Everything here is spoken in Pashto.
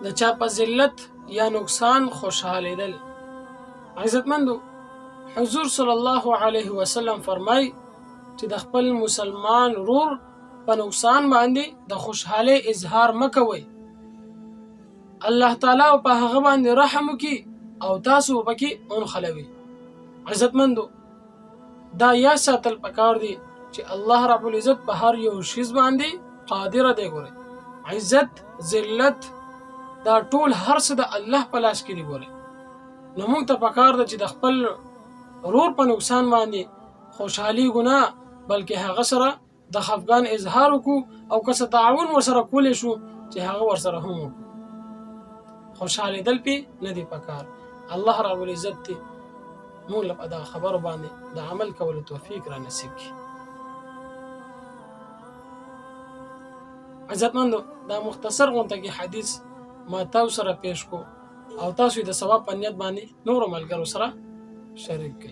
د چا په ذلت یا نقصان خوشحالیدل. عزتمندو، حضور صلی الله علیه وسلم فرمای چې د خپل مسلمان ورور په نقصان باندې د خوشحالۍ اظهار مکوئ. الله تعالی په هغه باندې رحم وکي او تاسو پکې انخلوي. عزتمندو، دا یا ساتل پکار دي چې الله رب العزت په هر یو شیز باندې قادر دی. ګوره، عزت، ذلت، دا ټول هر څه د الله په لاس کې دی. ګوره، نو موږ ته پکار ده چې د خپل ورور په نقصان باندې خوشحالي ګناه بلکې هغه سره د خفګان اظهار وکړو او که څه تعاون ورسره کولی شو چې هغه ورسره هم وکړو. خوشحالېدل پې نه دی پکار. الله رب العزت دې موږ له په دغه خبرو باندې د عمل کولو توفیق را نصیب کړي. عزتمندو، دا مختصر غونته کې حدیث ما تاسو سره پیش کو او تاسو د ثواب په نیت باندې نورو ملګرو سره شریک کړئ.